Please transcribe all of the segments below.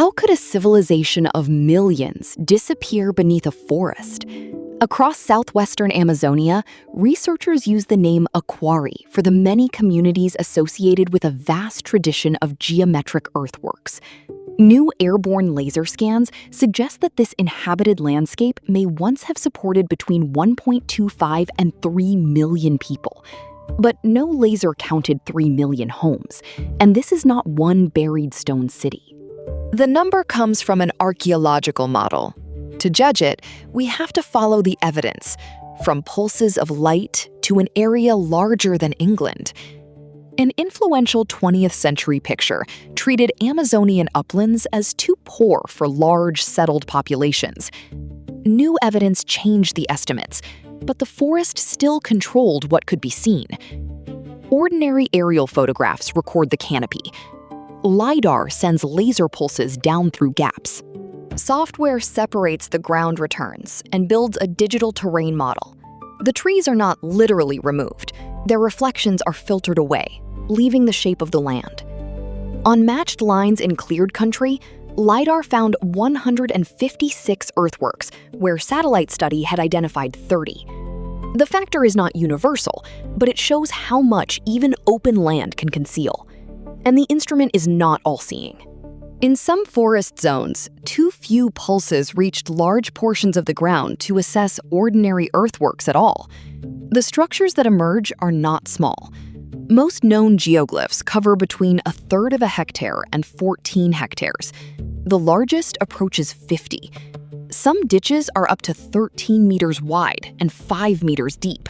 How could a civilization of millions disappear beneath a forest? Across southwestern Amazonia, researchers use the name a quarry for the many communities associated with a vast tradition of geometric earthworks. New airborne laser scans suggest that this inhabited landscape may once have supported between 1.25 and 3 million people. But no laser counted 3 million homes, and this is not one buried stone city. The number comes from an archaeological model. To judge it, we have to follow the evidence, from pulses of light to an area larger than England. An influential 20th century picture treated Amazonian uplands as too poor for large, settled populations. New evidence changed the estimates, but the forest still controlled what could be seen. Ordinary aerial photographs record the canopy. LiDAR sends laser pulses down through gaps. Software separates the ground returns and builds a digital terrain model. The trees are not literally removed. Their reflections are filtered away, leaving the shape of the land. On matched lines in cleared country, LiDAR found 156 earthworks, where satellite study had identified 30. The factor is not universal, but it shows how much even open land can conceal. And the instrument is not all-seeing. In some forest zones, too few pulses reached large portions of the ground to assess ordinary earthworks at all. The structures that emerge are not small. Most known geoglyphs cover between 1/3 of a hectare and 14 hectares. The largest approaches 50. Some ditches are up to 13 meters wide and 5 meters deep.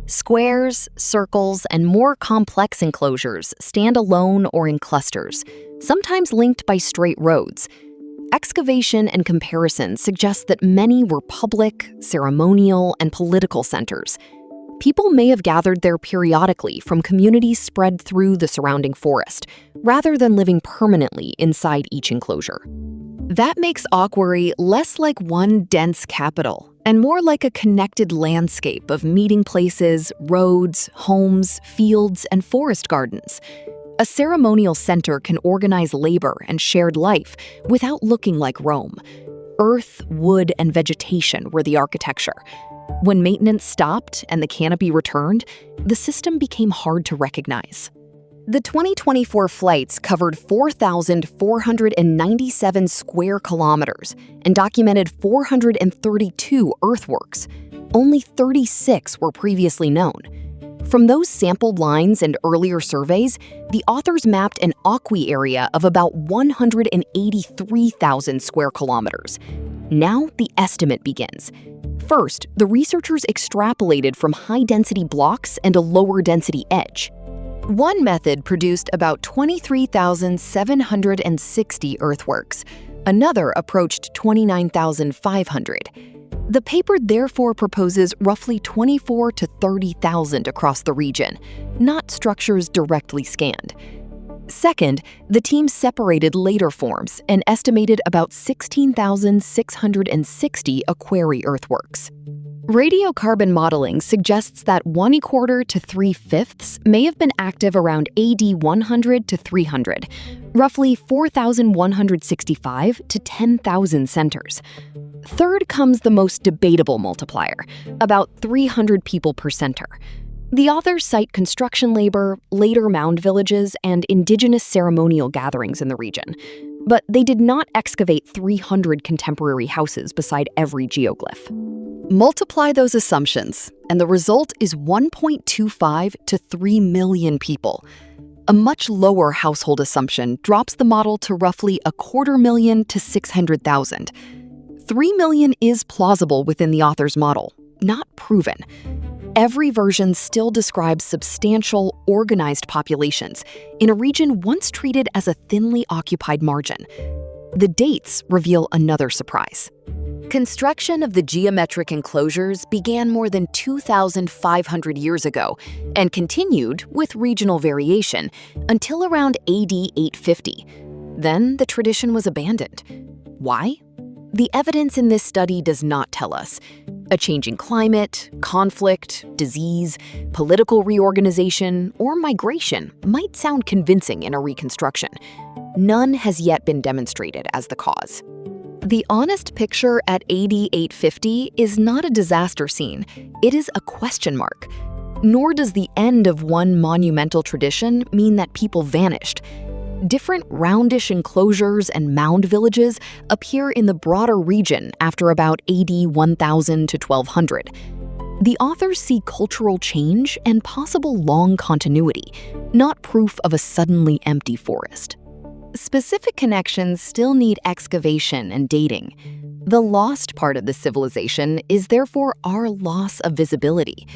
Squares, circles, and more complex enclosures stand alone or in clusters, sometimes linked by straight roads. Excavation and comparison suggest that many were public, ceremonial, and political centers. People may have gathered there periodically from communities spread through the surrounding forest, rather than living permanently inside each enclosure. That makes a quarry less like one dense capital and more like a connected landscape of meeting places, roads, homes, fields, and forest gardens. A ceremonial center can organize labor and shared life without looking like Rome. Earth, wood, and vegetation were the architecture. When maintenance stopped and the canopy returned, the system became hard to recognize. The 2024 flights covered 4,497 square kilometers and documented 432 earthworks. Only 36 were previously known. From those sampled lines and earlier surveys, the authors mapped an aqui area of about 183,000 square kilometers. Now the estimate begins. First, the researchers extrapolated from high-density blocks and a lower-density edge. One method produced about 23,760 earthworks. Another approached 29,500. The paper therefore proposes roughly 24 to 30,000 across the region, not structures directly scanned. Second, the team separated later forms and estimated about 16,660 a quarry earthworks. Radiocarbon modeling suggests that 1/4 to 3/5 may have been active around AD 100 to 300, roughly 4,165 to 10,000 centers. Third comes the most debatable multiplier, about 300 people per center. The authors cite construction labor, later mound villages, and indigenous ceremonial gatherings in the region. But they did not excavate 300 contemporary houses beside every geoglyph. Multiply those assumptions, and the result is 1.25 to 3 million people. A much lower household assumption drops the model to roughly 250,000 to 600,000. 3 million is plausible within the author's model, not proven. Every version still describes substantial, organized populations in a region once treated as a thinly occupied margin. The dates reveal another surprise. Construction of the geometric enclosures began more than 2,500 years ago and continued, with regional variation, until around AD 850. Then the tradition was abandoned. Why? The evidence in this study does not tell us. A changing climate, conflict, disease, political reorganization, or migration might sound convincing in a reconstruction. None has yet been demonstrated as the cause. The honest picture at AD 850 is not a disaster scene, it is a question mark. Nor does the end of one monumental tradition mean that people vanished. Different roundish enclosures and mound villages appear in the broader region after about AD 1000 to 1200. The authors see cultural change and possible long continuity, not proof of a suddenly empty forest. Specific connections still need excavation and dating. The lost part of the civilization is therefore our loss of visibility.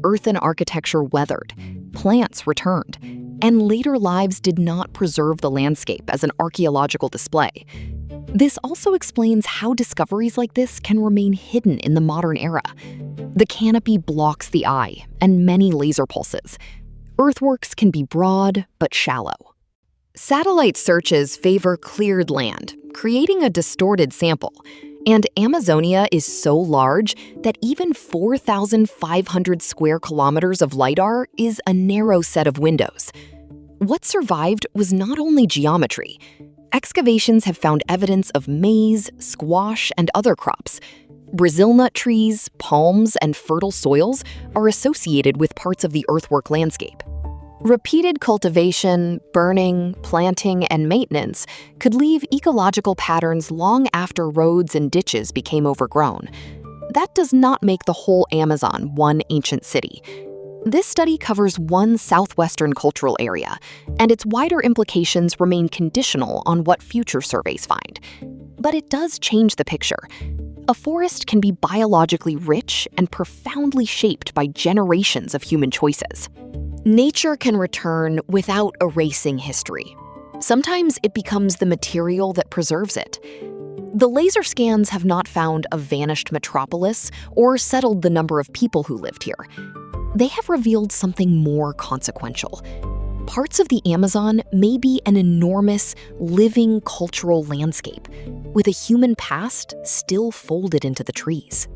Earthen architecture weathered, plants returned, and later lives did not preserve the landscape as an archaeological display. This also explains how discoveries like this can remain hidden in the modern era. The canopy blocks the eye, and many laser pulses. Earthworks can be broad but shallow. Satellite searches favor cleared land, creating a distorted sample. And Amazonia is so large that even 4,500 square kilometers of LiDAR is a narrow set of windows. What survived was not only geometry. Excavations have found evidence of maize, squash, and other crops. Brazil nut trees, palms, and fertile soils are associated with parts of the earthwork landscape. Repeated cultivation, burning, planting, and maintenance could leave ecological patterns long after roads and ditches became overgrown. That does not make the whole Amazon one ancient city. This study covers one southwestern cultural area, and its wider implications remain conditional on what future surveys find. But it does change the picture. A forest can be biologically rich and profoundly shaped by generations of human choices. Nature can return without erasing history. Sometimes it becomes the material that preserves it. The laser scans have not found a vanished metropolis or settled the number of people who lived here. They have revealed something more consequential. Parts of the Amazon may be an enormous, living cultural landscape, with a human past still folded into the trees.